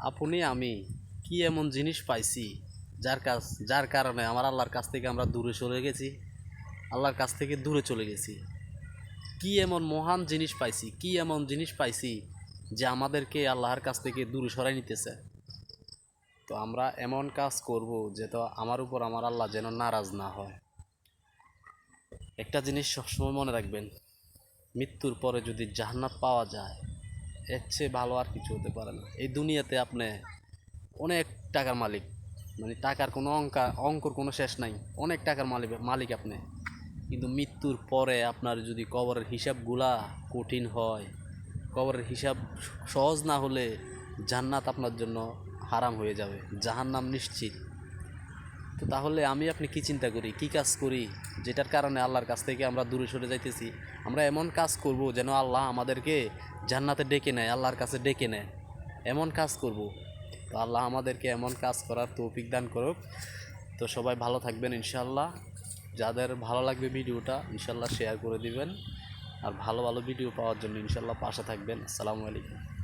আপনি আমি কি এমন জিনিস পাইছি যার কারণে আমার আল্লাহর কাছ থেকে আমরা দূরে চলে গেছি, আল্লাহর কাছ থেকে দূরে চলে গেছি? কি এমন মহান জিনিস পাইছি, কি এমন জিনিস পাইছি যে আমাদেরকে আল্লাহর কাছ থেকে দূরে সরাই নিতেছে? তো আমরা এমন কাজ করব যে তো আমার উপর আমার আল্লাহ যেন নারাজ না হয়। একটা জিনিস সবসময় মনে রাখবেন, মৃত্যুর পরে যদি জান্নাত পাওয়া যায়, এর চেয়ে ভালো আর কিছু হতে পারে না। এই দুনিয়াতে আপনি অনেক টাকার মালিক, মানে টাকার কোনো অঙ্কর কোনো শেষ নাই, অনেক টাকার মালিক মালিক আপনি। কিন্তু মৃত্যুর পরে আপনার যদি কবরের হিসাবগুলা কঠিন হয়, কবরের হিসাব সহজ না হলে জান্নাত আপনার জন্য হারাম হয়ে যাবে, জাহান্নাম নিশ্চিত। তো তাহলে আমি আপনি কি চিন্তা করি, কি কাজ করি যেটার কারণে আল্লাহর কাছ থেকে আমরা দূরে সরে যাইতেছি? আমরা এমন কাজ করব যেন আল্লাহ আমাদেরকে জান্নাতে ডেকে নেয়, আল্লাহর কাছে ডেকে নেয়, এমন কাজ করব। তো আল্লাহ আমাদেরকে এমন কাজ করার তৌফিক দান করুক। তো সবাই ভালো থাকবেন ইনশাল্লাহ। যাদের ভালো লাগবে ভিডিওটা ইনশাল্লাহ শেয়ার করে দিবেন, আর ভালো ভালো ভিডিও পাওয়ার জন্য ইনশাল্লাহ পাশে থাকবেন। আসসালামু আলাইকুম।